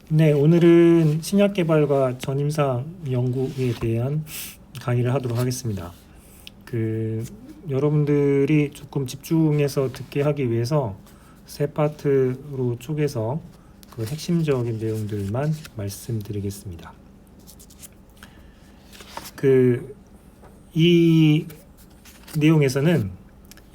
네, 오늘은 신약 개발과 전임상 연구에 대한 강의를 하도록 하겠습니다. 그 여러분들이 조금 집중해서 듣게 하기 위해서 세 파트로 쪼개서 그 핵심적인 내용들만 말씀드리겠습니다. 이 내용에서는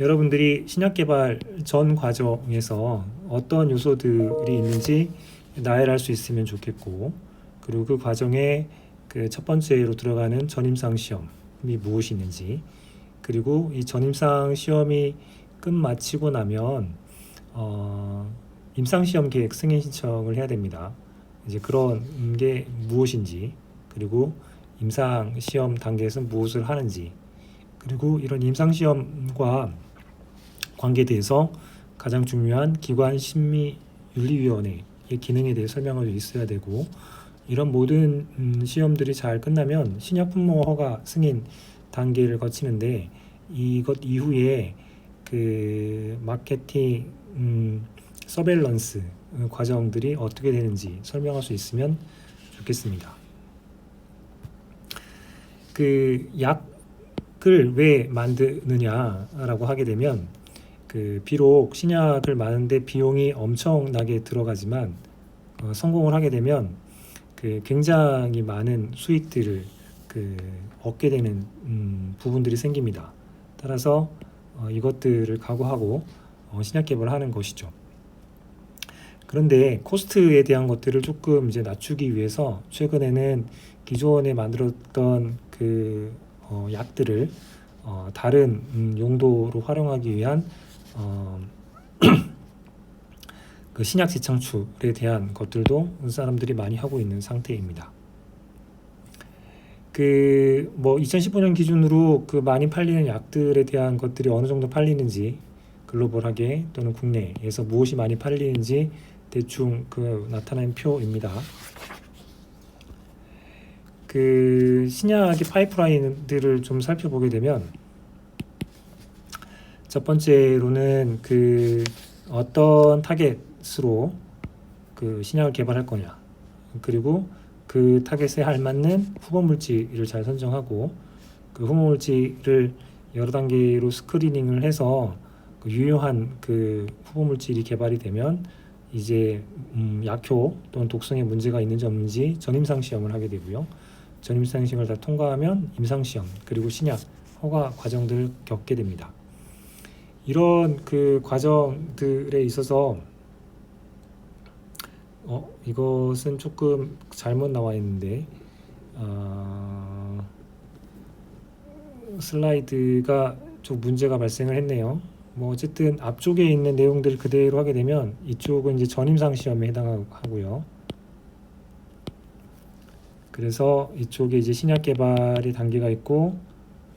여러분들이 신약 개발 전 과정에서 어떤 요소들이 있는지 나열할 수 있으면 좋겠고, 그리고 그 과정에 그 첫 번째로 들어가는 전임상 시험이 무엇이 있는지, 그리고 이 전임상 시험이 끝마치고 나면 임상 시험 계획 승인 신청을 해야 됩니다. 이제 그런 게 무엇인지, 그리고 임상 시험 단계에서 무엇을 하는지, 그리고 이런 임상 시험과 관계돼서 가장 중요한 기관 심의윤리위원회의 기능에 대해 설명을 있어야 되고, 이런 모든 시험들이 잘 끝나면 신약품목 허가 승인 단계를 거치는데, 이것 이후에 그 마케팅 서베일런스 과정들이 어떻게 되는지 설명할 수 있으면 좋겠습니다. 그 약을 왜 만드느냐라고 하게 되면, 비록 신약을 만드는데 비용이 엄청나게 들어가지만 성공을 하게 되면 굉장히 많은 수익들을 얻게 되는 부분들이 생깁니다. 따라서 이것들을 각오하고 신약 개발을 하는 것이죠. 그런데 코스트에 대한 것들을 조금 이제 낮추기 위해서 최근에는 기존에 만들었던 약들을 다른 용도로 활용하기 위한 그 신약 재창출에 대한 것들도 사람들이 많이 하고 있는 상태입니다. 2015년 기준으로 많이 팔리는 약들에 대한 것들이 어느 정도 팔리는지, 글로벌하게 또는 국내에서 무엇이 많이 팔리는지 대충 나타낸 표입니다. 신약의 파이프라인들을 좀 살펴보게 되면, 첫 번째로는 어떤 타겟으로 신약을 개발할 거냐, 그리고 그 타겟에 알맞는 후보 물질을 잘 선정하고, 그 후보 물질을 여러 단계로 스크리닝을 해서 유효한 후보 물질이 개발이 되면 이제 약효 또는 독성에 문제가 있는지 없는지 전임상 시험을 하게 되고요. 전임상 시험을 다 통과하면 임상 시험, 그리고 신약 허가 과정들을 겪게 됩니다. 이런 과정들에 있어서 이것은 조금 잘못 나와 있는데, 슬라이드가 좀 문제가 발생을 했네요. 어쨌든 앞쪽에 있는 내용들 그대로 하게 되면 이쪽은 이제 전임상 시험에 해당하고요. 그래서 이쪽에 이제 신약 개발의 단계가 있고,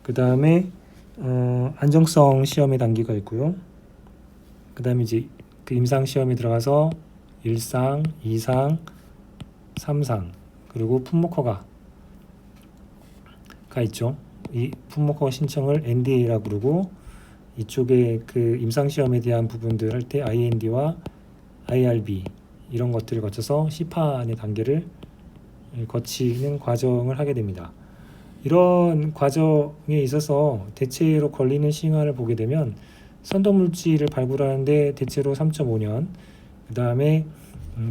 그 다음에 안정성 시험의 단계가 있고요. 그 다음에 이제 임상 시험에 들어가서 1상, 2상, 3상, 그리고 품목 허가가 있죠. 이 품목 허가 신청을 NDA라고 부르고, 이쪽에 임상 시험에 대한 부분들 할 때 IND와 IRB 이런 것들을 거쳐서 시판의 단계를 거치는 과정을 하게 됩니다. 이런 과정에 있어서 대체로 걸리는 시간을 보게 되면, 선도물질을 발굴하는데 대체로 3.5년, 그 다음에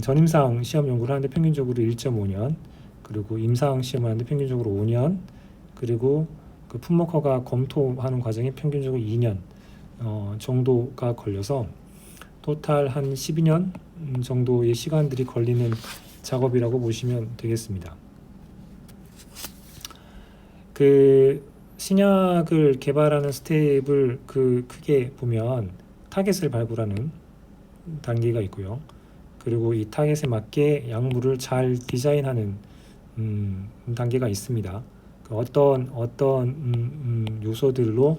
전임상 시험 연구를 하는데 평균적으로 1.5년, 그리고 임상 시험을 하는데 평균적으로 5년, 그리고 품목 허가 검토하는 과정에 평균적으로 2년 정도가 걸려서 토탈 한 12년 정도의 시간들이 걸리는 작업이라고 보시면 되겠습니다. 신약을 개발하는 스텝을 크게 보면 타겟을 발굴하는 단계가 있고요. 그리고 이 타겟에 맞게 약물을 잘 디자인하는 단계가 있습니다. 어떤 요소들로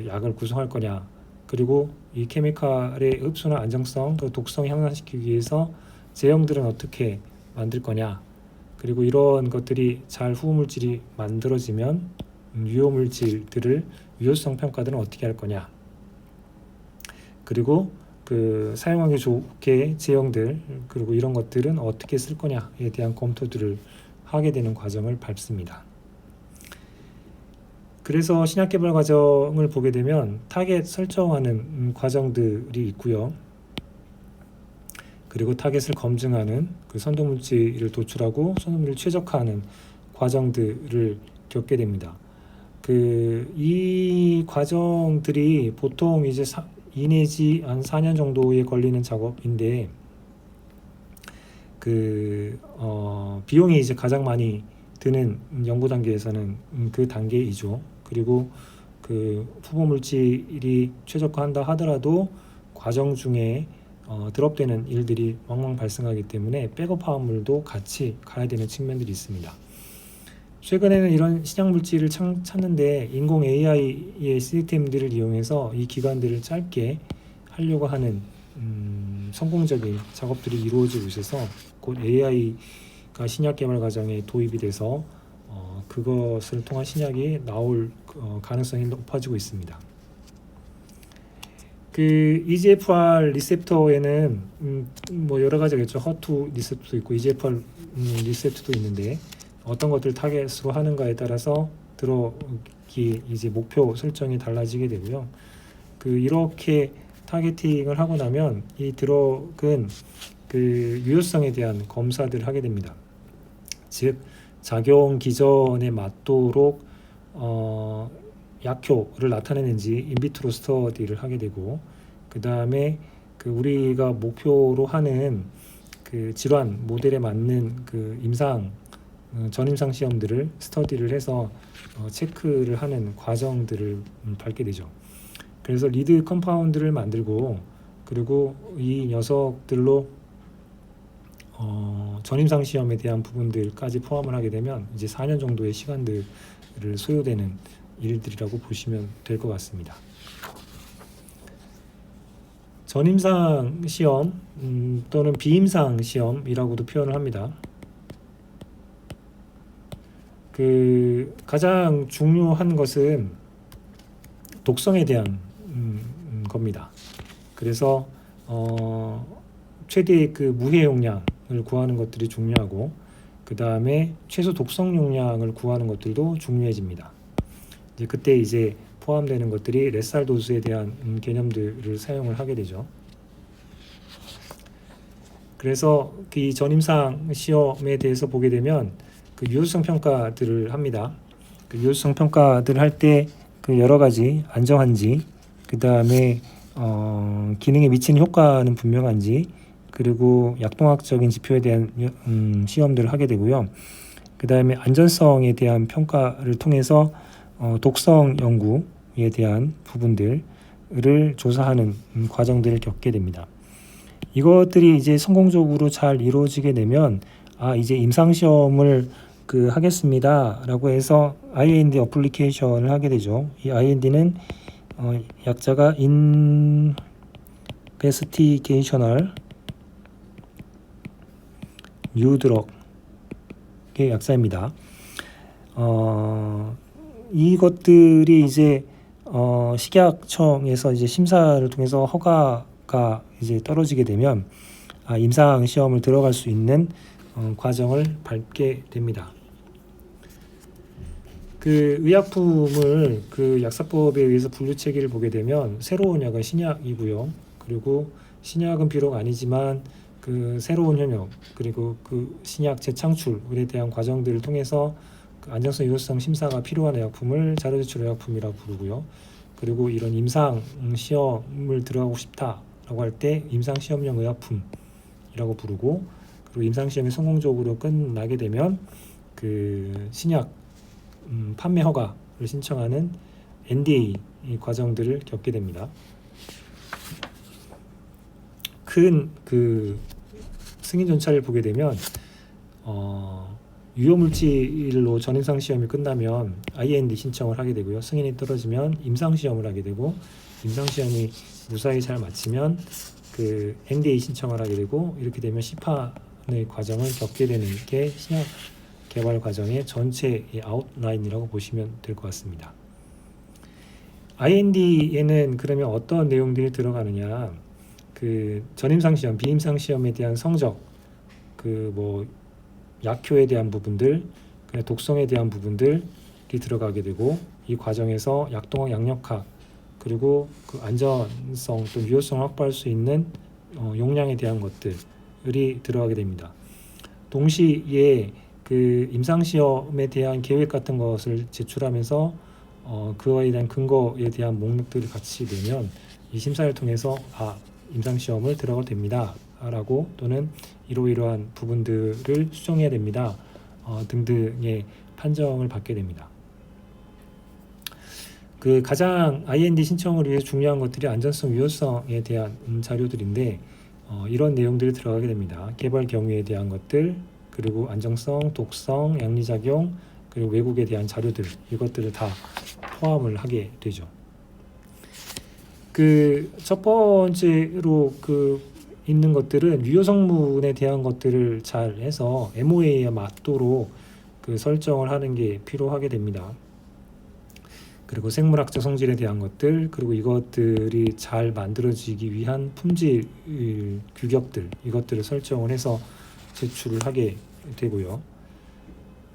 약을 구성할 거냐, 그리고 이 케미칼의 흡수나 안정성, 독성 향상시키기 위해서 제형들은 어떻게 만들 거냐, 그리고 이런 것들이 잘 후보물질이 만들어지면 유효물질들을 유효성 평가들은 어떻게 할 거냐, 그리고 그 사용하기 좋게 제형들 그리고 이런 것들은 어떻게 쓸 거냐에 대한 검토들을 하게 되는 과정을 밟습니다. 그래서 신약 개발 과정을 보게 되면 타겟 설정하는 과정들이 있고요. 그리고 타겟을 검증하는 그 선도물질을 도출하고 선도물을 최적화하는 과정들을 겪게 됩니다. 이 과정들이 보통 이제 2 내지 한 4년 정도에 걸리는 작업인데 비용이 이제 가장 많이 드는 연구 단계에서는 그 단계이죠. 그리고 그 후보 물질이 최적화한다 하더라도 과정 중에 드롭되는 일들이 왕왕 발생하기 때문에 백업 화합물도 같이 가야 되는 측면들이 있습니다. 최근에는 이런 신약 물질을 찾는데 인공 AI의 시스템들을 이용해서 이 기간들을 짧게 하려고 하는 성공적인 작업들이 이루어지고 있어서 곧 AI가 신약 개발 과정에 도입이 돼서 그것을 통한 신약이 나올 가능성이 높아지고 있습니다. EGFR 리셉터에는 뭐 여러 가지가 있죠. 허투 리셉터도 있고 EGFR 리셉터도 있는데 어떤 것들을 타겟으로 하는가에 따라서 들어오기 이제 목표 설정이 달라지게 되고요. 이렇게 타겟팅을 하고 나면 이 드럭은 유효성에 대한 검사들을 하게 됩니다. 즉 작용 기전에 맞도록 약효를 나타내는지 인비트로 스터디를 하게 되고 그 다음에 우리가 목표로 하는 질환 모델에 맞는 전임상 시험들을 스터디를 해서 체크를 하는 과정들을 밟게 되죠. 그래서 리드 컴파운드를 만들고 그리고 이 녀석들로 전임상 시험에 대한 부분들까지 포함을 하게 되면 이제 4년 정도의 시간들을 소요되는 일들이라고 보시면 될 것 같습니다. 전임상 시험 또는 비임상 시험이라고도 표현을 합니다. 가장 중요한 것은 독성에 대한 겁니다. 그래서 최대의 무해 용량을 구하는 것들이 중요하고 그 다음에 최소 독성 용량을 구하는 것들도 중요해집니다. 그때 이제 포함되는 것들이 레살 도수에 대한 개념들을 사용을 하게 되죠. 그래서 이 전임상 시험에 대해서 보게 되면 유효성 평가들을 합니다. 유효성 평가들을 할 때 여러 가지 안정한지 그 다음에 기능에 미치는 효과는 분명한지 그리고 약동학적인 지표에 대한 시험들을 하게 되고요. 그 다음에 안전성에 대한 평가를 통해서 독성 연구에 대한 부분들을 조사하는 과정들을 겪게 됩니다. 이것들이 이제 성공적으로 잘 이루어지게 되면 이제 임상시험을 하겠습니다 라고 해서 IND 어플리케이션을 하게 되죠. 이 IND는 약자가 Investigational New Drug의 약자입니다. 이것들이 이제 식약청에서 이제 심사를 통해서 허가가 이제 떨어지게 되면 임상 시험을 들어갈 수 있는 과정을 밟게 됩니다. 의약품을 약사법에 의해서 분류 체계를 보게 되면 새로운 약은 신약이고요. 그리고 신약은 비록 아니지만 새로운 현역 그리고 신약 재창출에 대한 과정들을 통해서 안정성 유효성 심사가 필요한 의약품을 자료제출 의약품이라고 부르고요. 그리고 이런 임상 시험을 들어가고 싶다라고 할 때 임상 시험용 의약품이라고 부르고 그리고 임상 시험이 성공적으로 끝나게 되면 신약 판매 허가를 신청하는 NDA 과정들을 겪게 됩니다. 큰 승인 전차를 보게 되면 유효물질로 전임상 시험이 끝나면 IND 신청을 하게 되고요. 승인이 떨어지면 임상 시험을 하게 되고 임상 시험이 무사히 잘 마치면 NDA 신청을 하게 되고 이렇게 되면 시판의 과정을 겪게 되는 게 신약 개발 과정의 전체의 아웃라인이라고 보시면 될 것 같습니다. IND에는 그러면 어떤 내용들이 들어가느냐? 그 전임상 시험, 비임상 시험에 대한 성적, 그 뭐 약효에 대한 부분들, 그냥 독성에 대한 부분들이 들어가게 되고, 이 과정에서 약동학, 양력학, 그리고 그 안전성 또 유효성을 확보할 수 있는 용량에 대한 것들이 들어가게 됩니다. 동시에 그 임상시험에 대한 계획 같은 것을 제출하면서 그거에 대한 근거에 대한 목록들을 같이 내면 이 심사를 통해서 임상시험을 들어가도 됩니다 라고, 또는 이러이러한 부분들을 수정해야 됩니다 등등의 판정을 받게 됩니다. 그 가장 IND 신청을 위해 중요한 것들이 안전성, 유효성에 대한 자료들인데 이런 내용들이 들어가게 됩니다. 개발 경위에 대한 것들, 그리고 안정성, 독성, 양리작용, 그리고 왜곡에 대한 자료들, 이것들을 다 포함을 하게 되죠. 그 첫 번째로 그 있는 것들은 유효 성분에 대한 것들을 잘 해서 MOA에 맞도록 그 설정을 하는 게 필요하게 됩니다. 그리고 생물학적 성질에 대한 것들, 그리고 이것들이 잘 만들어지기 위한 품질 규격들, 이것들을 설정을 해서 제출을 하게 되고요.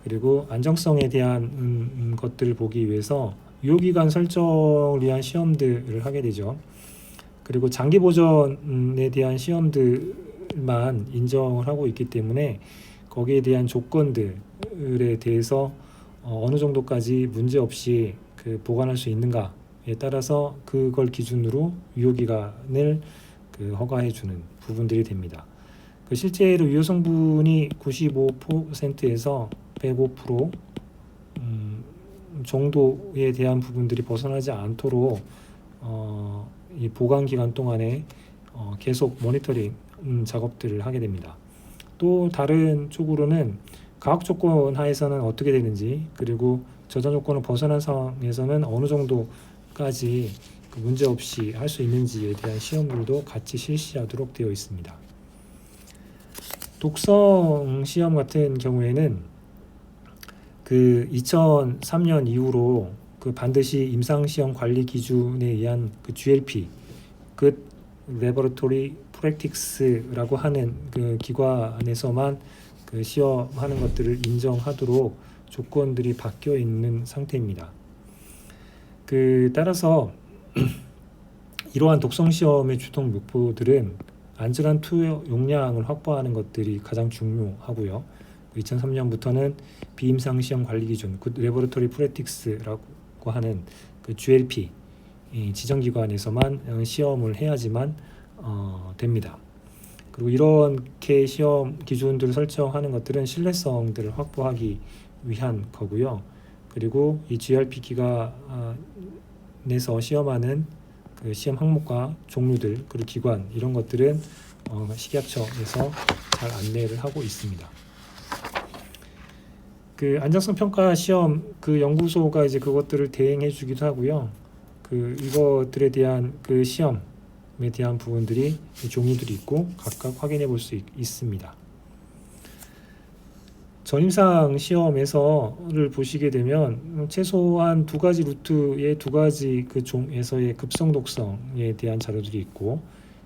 그리고 안정성에 대한 것들을 보기 위해서 유효기간 설정을 위한 시험들을 하게 되죠. 그리고 장기 보존에 대한 시험들만 인정을 하고 있기 때문에 거기에 대한 조건들에 대해서 어느 정도까지 문제 없이 그 보관할 수 있는가에 따라서 그걸 기준으로 유효기간을 그 허가해 주는 부분들이 됩니다. 그 실제로 유효 성분이 95%에서 105% 정도에 대한 부분들이 벗어나지 않도록 이 보관 기간 동안에 계속 모니터링 작업들을 하게 됩니다. 또 다른 쪽으로는 과학 조건 하에서는 어떻게 되는지, 그리고 저장 조건을 벗어난 상황에서는 어느 정도까지 그 문제 없이 할 수 있는지에 대한 시험들도 같이 실시하도록 되어 있습니다. 독성 시험 같은 경우에는 그 2003년 이후로 그 반드시 임상시험 관리 기준에 의한 그 GLP, Good Laboratory Practice라고 하는 그 기관에서만 그 시험하는 것들을 인정하도록 조건들이 바뀌어 있는 상태입니다. 그 따라서 이러한 독성 시험의 주동 목표들은 안전한 투여 용량을 확보하는 것들이 가장 중요하고요. 2003년부터는 비임상 시험 관리 기준, Good Laboratory Practice라고 하는 그 GLP 지정기관에서만 시험을 해야지만 됩니다. 그리고 이렇게 시험 기준들을 설정하는 것들은 신뢰성들을 확보하기 위한 거고요. 그리고 이 GLP 기관에서 시험하는 그 시험 항목과 종류들, 그리고 기관, 이런 것들은 식약청에서 잘 안내를 하고 있습니다. 그 안정성 평가 시험 그 연구소가 이제 그것들을 대행해 주기도 하고요. 그 이것들에 대한 그 시험에 대한 부분들이 종류들이 있고 각각 확인해 볼 수 있습니다. 전임상 시험에서를 보시게 되면 최소한 두 가지 루트의 두 가지 그 종에서의 급성 독성에 대한 자료들이 있고,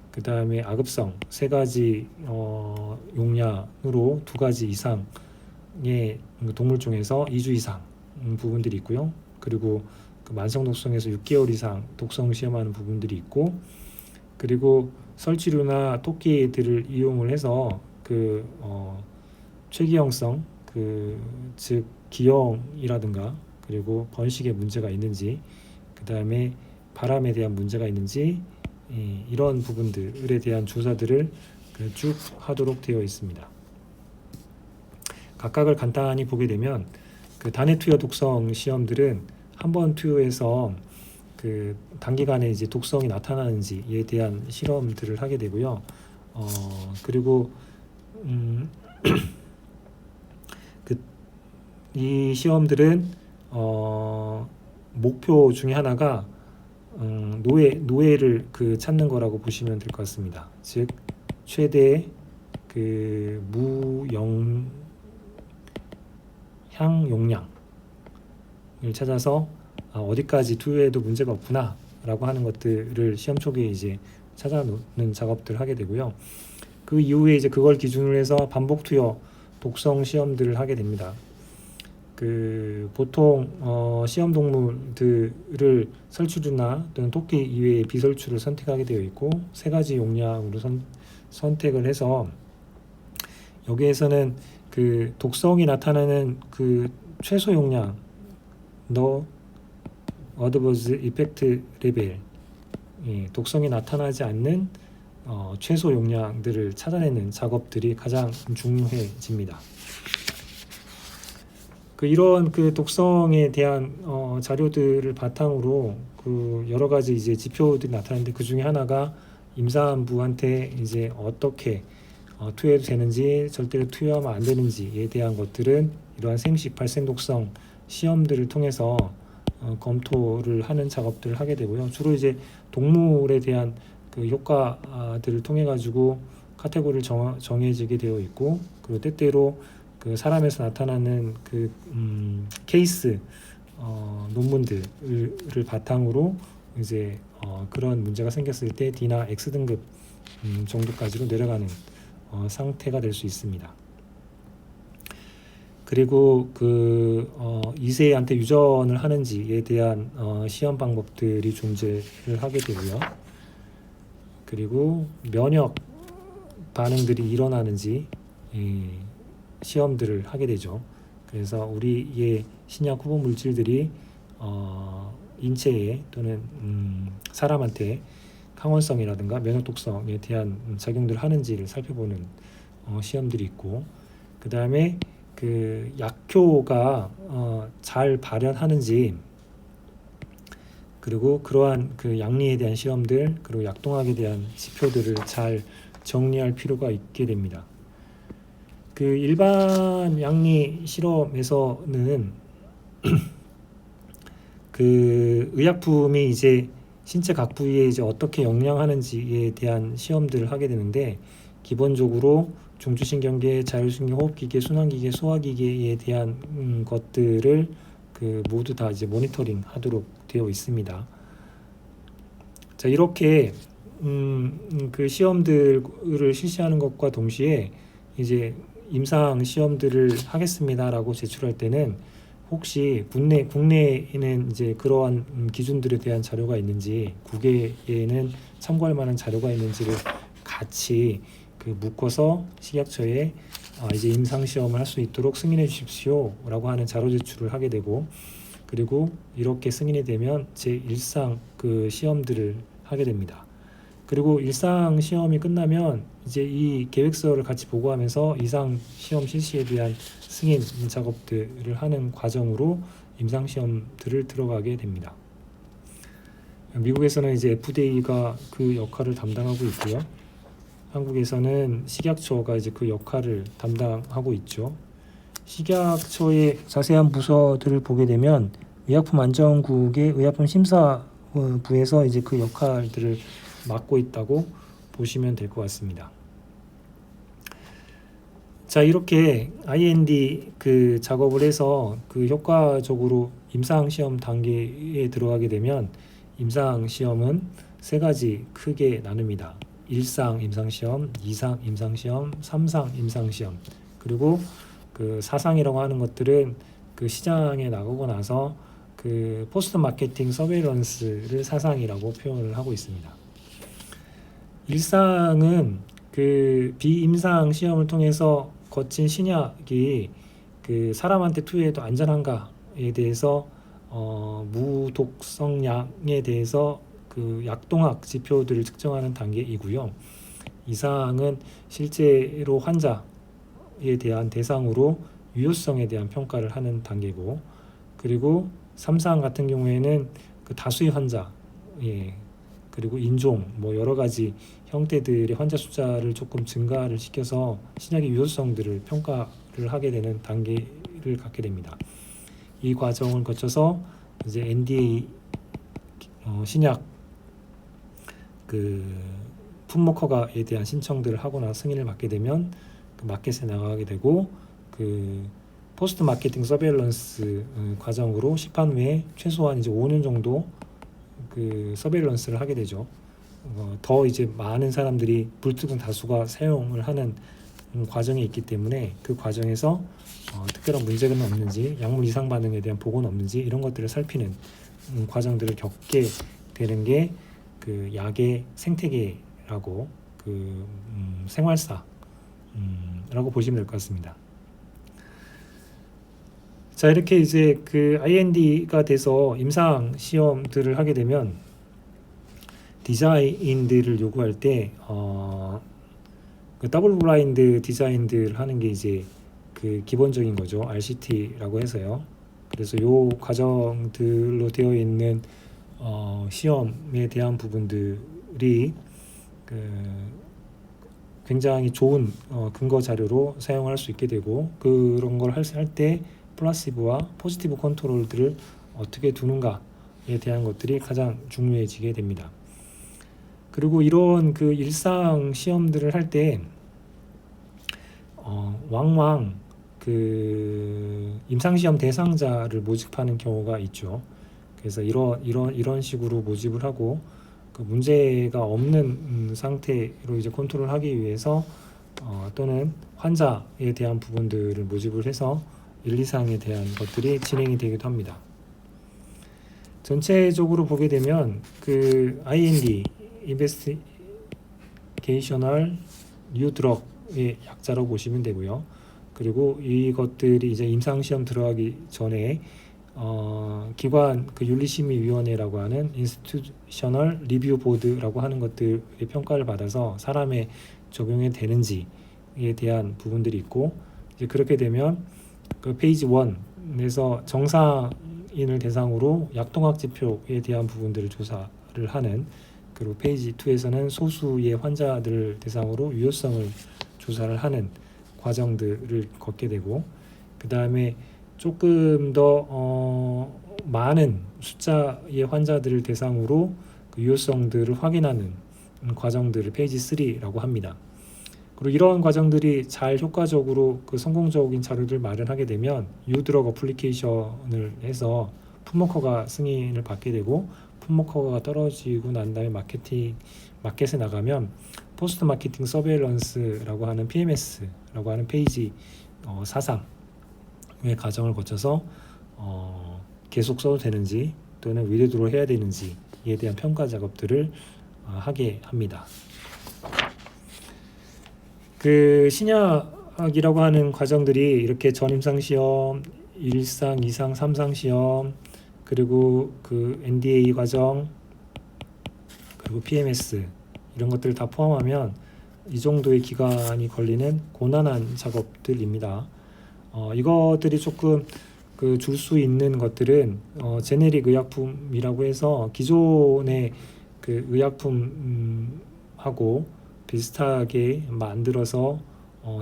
그 다음에 아급성 세 가지 용량으로 두 가지 이상의 동물종에서 2주 이상 부분들이 있고요. 그리고 그 만성 독성에서 6개월 이상 독성 시험하는 부분들이 있고, 그리고 설치류나 토끼들을 이용을 해서 그 최기형성, 즉 기형이라든가 그리고 번식에 문제가 있는지, 그 다음에 바람에 대한 문제가 있는지, 이런 부분들에 대한 조사들을 쭉 하도록 되어 있습니다. 각각을 간단히 보게 되면 그 단해 투여 독성 시험들은 한 번 투여해서 그 단기간에 이제 독성이 나타나는지에 대한 실험들을 하게 되고요. 그리고 이 시험들은 목표 중에 하나가 노예를 그 찾는 거라고 보시면 될 것 같습니다. 즉 최대 그 무영향 용량을 찾아서 어디까지 투여해도 문제가 없구나 라고 하는 것들을 시험 초기에 이제 찾아놓는 작업들을 하게 되고요. 그 이후에 이제 그걸 기준으로 해서 반복 투여 독성 시험들을 하게 됩니다. 그 보통 시험 동물들을 설치류나 또는 토끼 이외의 비설치를 선택하게 되어 있고, 세 가지 용량으로 선택을 해서 여기에서는 그 독성이 나타나는 그 최소 용량 No Adverse Effect Level, 독성이 나타나지 않는 최소 용량들을 찾아내는 작업들이 가장 중요해집니다. 이런 그 독성에 대한 자료들을 바탕으로 그 여러 가지 이제 지표들이 나타나는데, 그 중에 하나가 임산부한테 이제 어떻게 투여해도 되는지, 절대로 투여하면 안 되는지에 대한 것들은 이러한 생식 발생 독성 시험들을 통해서 검토를 하는 작업들을 하게 되고요. 주로 이제 동물에 대한 그 효과들을 통해 가지고 카테고리를 정해지게 되어 있고, 그리고 때때로 그 사람에서 나타나는 그 케이스 논문들을 바탕으로 이제 그런 문제가 생겼을 때 D나 X 등급 정도까지로 내려가는 상태가 될 수 있습니다. 그리고 그 2세한테 유전을 하는지에 대한 시험 방법들이 존재를 하게 되고요. 그리고 면역 반응들이 일어나는지 시험들을 하게 되죠. 그래서 우리의 신약 후보 물질들이 인체에 또는 사람한테 항원성이라든가 면역 독성에 대한 작용들을 하는지를 살펴보는 시험들이 있고, 그 다음에 그 약효가 잘 발현하는지, 그리고 그러한 그 양리에 대한 시험들, 그리고 약동학에 대한 지표들을 잘 정리할 필요가 있게 됩니다. 그 일반 양리 실험에서는 그 의약품이 이제 신체 각 부위에 이제 어떻게 영향하는지에 대한 시험들을 하게 되는데, 기본적으로 중추신경계, 자율신경호흡기계, 순환기계, 소화기계에 대한 것들을 그 모두 다 이제 모니터링 하도록 되어 있습니다. 자, 이렇게 그 시험들을 실시하는 것과 동시에 이제 임상 시험들을 하겠습니다라고 제출할 때는 혹시 국내에는 이제 그러한 기준들에 대한 자료가 있는지, 국외에는 참고할 만한 자료가 있는지를 같이 그 묶어서 식약처에 이제 임상 시험을 할 수 있도록 승인해 주십시오라고 하는 자료 제출을 하게 되고, 그리고 이렇게 승인이 되면 제1상 그 시험들을 하게 됩니다. 그리고 일상 시험이 끝나면 이제 이 계획서를 같이 보고하면서 이상 시험 실시에 대한 승인 작업들을 하는 과정으로 임상 시험들을 들어가게 됩니다. 미국에서는 이제 FDA가 그 역할을 담당하고 있고요. 한국에서는 식약처가 이제 그 역할을 담당하고 있죠. 식약처의 자세한 부서들을 보게 되면 의약품안전국의 의약품심사부에서 이제 그 역할들을 맡고 있다고 보시면 될 것 같습니다. 자, 이렇게 IND 그 작업을 해서 그 효과적으로 임상 시험 단계에 들어가게 되면 임상 시험은 세 가지 크게 나눕니다. 1상 임상 시험, 2상 임상 시험, 3상 임상 시험. 그리고 그 4상이라고 하는 것들은 그 시장에 나가고 나서 그 포스트 마케팅 서베일런스를 4상이라고 표현을 하고 있습니다. 1상은 그 비임상 시험을 통해서 거친 신약이 그 사람한테 투여해도 안전한가에 대해서 무독성량에 대해서 그 약동학 지표들을 측정하는 단계이고요. 2상은 실제로 환자에 대한 대상으로 유효성에 대한 평가를 하는 단계고, 그리고 3상 같은 경우에는 그 다수의 환자, 그리고 인종, 뭐 여러 가지 형태들의 환자 숫자를 조금 증가를 시켜서 신약의 유효성들을 평가를 하게 되는 단계를 갖게 됩니다. 이 과정을 거쳐서 이제 NDA 신약 그 품목 허가에 대한 신청들을 하고 나서 승인을 받게 되면 그 마켓에 나가게 되고, 그 포스트 마케팅 서베일런스 과정으로 시판 후에 최소한 이제 5년 정도 그 서베일런스를 하게 되죠. 더 이제 많은 사람들이 불특정 다수가 사용을 하는 과정에 있기 때문에 그 과정에서 특별한 문제가 없는지, 약물 이상 반응에 대한 보고는 없는지 이런 것들을 살피는 과정들을 겪게 되는 게 그 약의 생태계라고 생활사라고 보시면 될 것 같습니다. 자, 이렇게 이제 그 IND가 돼서 임상 시험들을 하게 되면 디자인들을 요구할 때 그 더블 블라인드 디자인들 하는 게 이제 그 기본적인 거죠. RCT라고 해서요. 그래서 요 과정들로 되어 있는 시험에 대한 부분들이 굉장히 좋은 근거 자료로 사용할 수 있게 되고, 그런 걸 할 때 플라시보와 포지티브 컨트롤들을 어떻게 두는가에 대한 것들이 가장 중요해지게 됩니다. 그리고 이런 그 일상 시험들을 할 때 왕왕 그 임상시험 대상자를 모집하는 경우가 있죠. 그래서 이런 식으로 모집을 하고 그 문제가 없는 상태로 이제 컨트롤하기 위해서 또는 환자에 대한 부분들을 모집을 해서 1, 2상에 대한 것들이 진행이 되기도 합니다. 전체적으로 보게 되면 그 IND Investigational New Drug의 약자로 보시면 되고요. 그리고 이것들이 이제 임상시험 들어가기 전에 기관 그 윤리심의위원회라고 하는 인스티튜셔널 리뷰 보드라고 하는 것들의 평가를 받아서 사람에 적용이 되는지에 대한 부분들이 있고, 이제 그렇게 되면 그 페이지 1에서 정상인을 대상으로 약동학 지표에 대한 부분들을 조사를 하는, 그리고 페이지 2에서는 소수의 환자들을 대상으로 유효성을 조사를 하는 과정들을 걷게 되고, 그 다음에 조금 더 많은 숫자의 환자들을 대상으로 그 유효성들을 확인하는 과정들을 페이지 3라고 합니다. 그리고 이러한 과정들이 잘 효과적으로 그 성공적인 자료를 마련하게 되면 뉴드럭 어플리케이션을 해서 품목허가 승인을 받게 되고, 품목허가가 떨어지고 난 다음에 마켓에 나가면 포스트 마케팅 서베일런스라고 하는 PMS라고 하는 페이지 4상의 과정을 거쳐서 계속 써도 되는지 또는 위드드로 해야 되는지에 대한 평가 작업들을 하게 합니다. 그 신약이라고 하는 과정들이 이렇게 전임상 시험, 1상, 2상, 3상 시험, 그리고 그 NDA 과정, 그리고 PMS 이런 것들을 다 포함하면 이 정도의 기간이 걸리는 고난한 작업들입니다. 이것들이 조금 그 줄 수 있는 것들은 제네릭 의약품이라고 해서 기존의 그 의약품하고 비슷하게 만들어서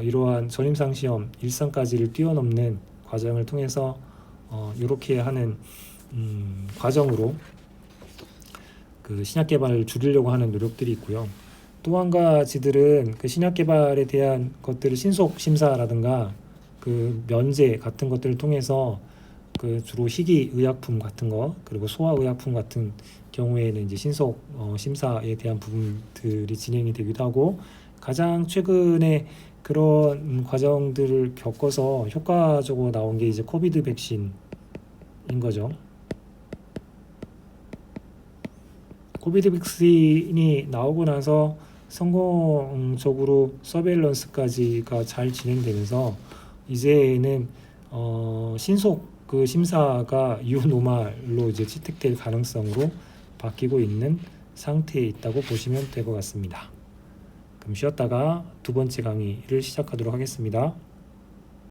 이러한 전임상 시험 1상까지를 뛰어넘는 과정을 통해서 이렇게 하는 과정으로 그 신약 개발을 줄이려고 하는 노력들이 있고요. 또 한 가지들은 그 신약 개발에 대한 것들을 신속 심사라든가 그 면제 같은 것들을 통해서 그 주로 희귀 의약품 같은 거, 그리고 소아 의약품 같은 경우에는 이제 신속 심사에 대한 부분들이 진행이 되기도 하고, 가장 최근에 그런 과정들을 겪어서 효과적으로 나온 게 이제 코비드 백신인 거죠. 코비드 백신이 나오고 나서 성공적으로 서베일런스까지가 잘 진행되면서 이제는 신속 그 심사가 유노말로 이제 채택될 가능성으로 바뀌고 있는 상태에 있다고 보시면 될 것 같습니다. 그럼 쉬었다가 두 번째 강의를 시작하도록 하겠습니다.